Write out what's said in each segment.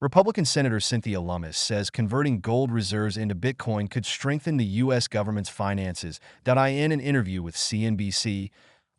Republican Senator Cynthia Lummis says converting gold reserves into Bitcoin could strengthen the U.S. government's finances. In an interview with CNBC,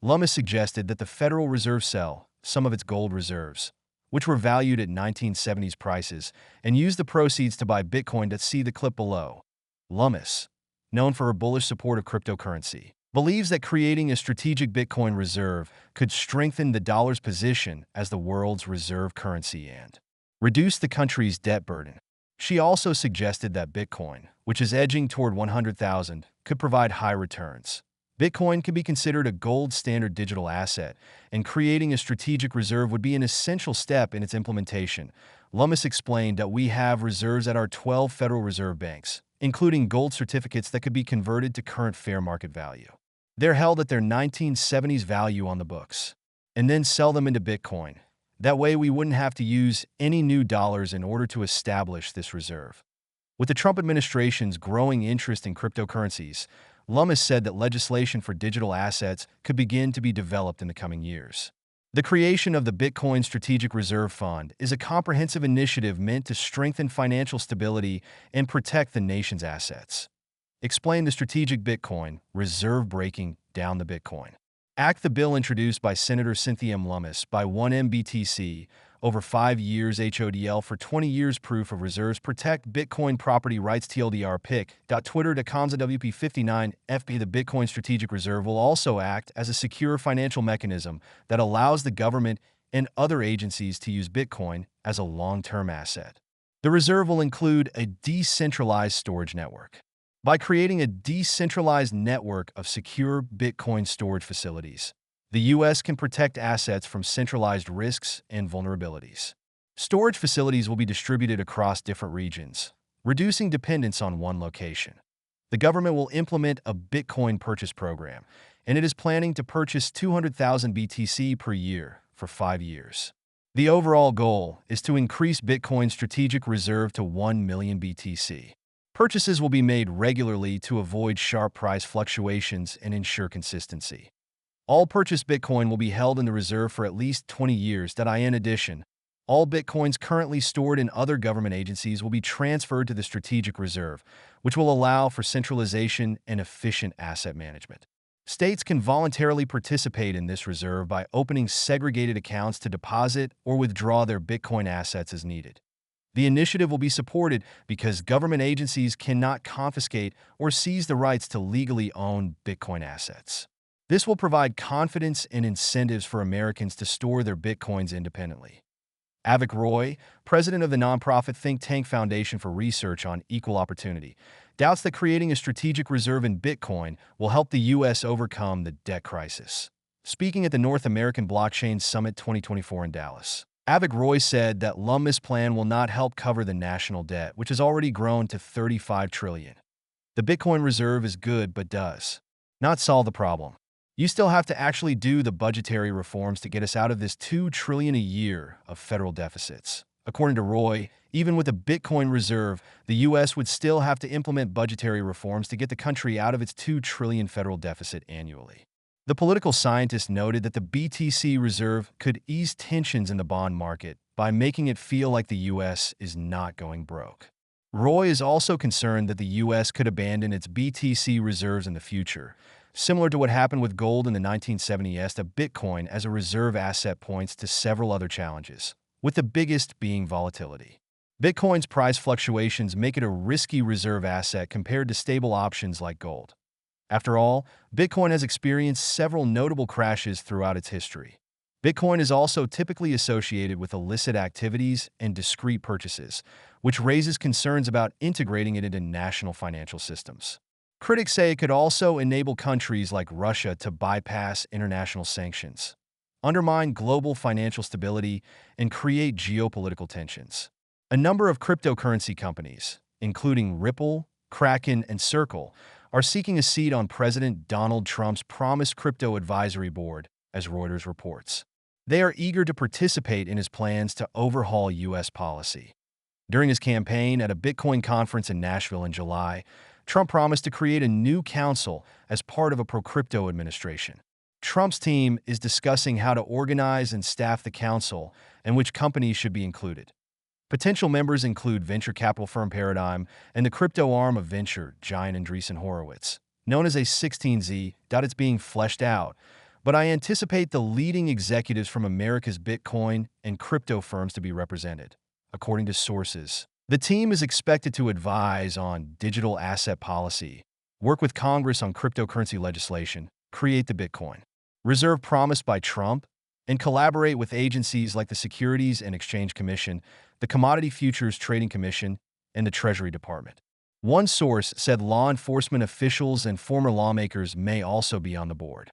Lummis suggested that the Federal Reserve sell some of its gold reserves, which were valued at 1970s prices, and use the proceeds to buy Bitcoin. See the clip below. Lummis, known for her bullish support of cryptocurrency, believes that creating a strategic Bitcoin reserve could strengthen the dollar's position as the world's reserve currency and reduce the country's debt burden. She also suggested that Bitcoin, which is edging toward 100,000, could provide high returns. Bitcoin can be considered a gold standard digital asset, and creating a strategic reserve would be an essential step in its implementation. Lummis explained that we have reserves at our 12 Federal Reserve banks, including gold certificates that could be converted to current fair market value. They're held at their 1970s value on the books, and then sell them into Bitcoin. That way, we wouldn't have to use any new dollars in order to establish this reserve. With the Trump administration's growing interest in cryptocurrencies, Lummis said that legislation for digital assets could begin to be developed in the coming years. The creation of the Bitcoin Strategic Reserve Fund is a comprehensive initiative meant to strengthen financial stability and protect the nation's assets. Explain the strategic Bitcoin reserve. Breaking down the Bitcoin Act. The bill introduced by Senator Cynthia Lummis by 1MBTC over 5 years HODL for 20 years proof of reserves protect Bitcoin property rights TLDR pic.twitter.com WP59FB. The Bitcoin Strategic Reserve will also act as a secure financial mechanism that allows the government and other agencies to use Bitcoin as a long-term asset. The reserve will include a decentralized storage network. By creating a decentralized network of secure Bitcoin storage facilities, the U.S. can protect assets from centralized risks and vulnerabilities. Storage facilities will be distributed across different regions, reducing dependence on one location. The government will implement a Bitcoin purchase program, and it is planning to purchase 200,000 BTC per year for 5 years. The overall goal is to increase Bitcoin's strategic reserve to 1 million BTC. Purchases will be made regularly to avoid sharp price fluctuations and ensure consistency. All purchased Bitcoin will be held in the reserve for at least 20 years. In addition, all Bitcoins currently stored in other government agencies will be transferred to the strategic reserve, which will allow for centralization and efficient asset management. States can voluntarily participate in this reserve by opening segregated accounts to deposit or withdraw their Bitcoin assets as needed. The initiative will be supported because government agencies cannot confiscate or seize the rights to legally own Bitcoin assets. This will provide confidence and incentives for Americans to store their Bitcoins independently. Avik Roy, president of the nonprofit think tank Foundation for Research on Equal Opportunity, doubts that creating a strategic reserve in Bitcoin will help the U.S. overcome the debt crisis. Speaking at the North American Blockchain Summit 2024 in Dallas, Avik Roy said that Lummis' plan will not help cover the national debt, which has already grown to $35 trillion. The Bitcoin reserve is good but does not solve the problem. You still have to actually do the budgetary reforms to get us out of this $2 trillion a year of federal deficits. According to Roy, even with a Bitcoin reserve, the U.S. would still have to implement budgetary reforms to get the country out of its $2 trillion federal deficit annually. The political scientist noted that the BTC reserve could ease tensions in the bond market by making it feel like the U.S. is not going broke. Roy is also concerned that the U.S. could abandon its BTC reserves in the future. Similar to what happened with gold in the 1970s, a Bitcoin as a reserve asset points to several other challenges, with the biggest being volatility. Bitcoin's price fluctuations make it a risky reserve asset compared to stable options like gold. After all, Bitcoin has experienced several notable crashes throughout its history. Bitcoin is also typically associated with illicit activities and discrete purchases, which raises concerns about integrating it into national financial systems. Critics say it could also enable countries like Russia to bypass international sanctions, undermine global financial stability, and create geopolitical tensions. A number of cryptocurrency companies, including Ripple, Kraken, and Circle, are seeking a seat on President Donald Trump's promised crypto advisory board, as Reuters reports. They are eager to participate in his plans to overhaul U.S. policy. During his campaign at a Bitcoin conference in Nashville in July, Trump promised to create a new council as part of a pro-crypto administration. Trump's team is discussing how to organize and staff the council and which companies should be included. Potential members include venture capital firm Paradigm and the crypto arm of venture giant Andreessen Horowitz, known as A16Z. It's being fleshed out, but I anticipate the leading executives from America's Bitcoin and crypto firms to be represented. According to sources, the team is expected to advise on digital asset policy, work with Congress on cryptocurrency legislation, create the Bitcoin reserve promised by Trump, and collaborate with agencies like the Securities and Exchange Commission, the Commodity Futures Trading Commission, and the Treasury Department. One source said law enforcement officials and former lawmakers may also be on the board.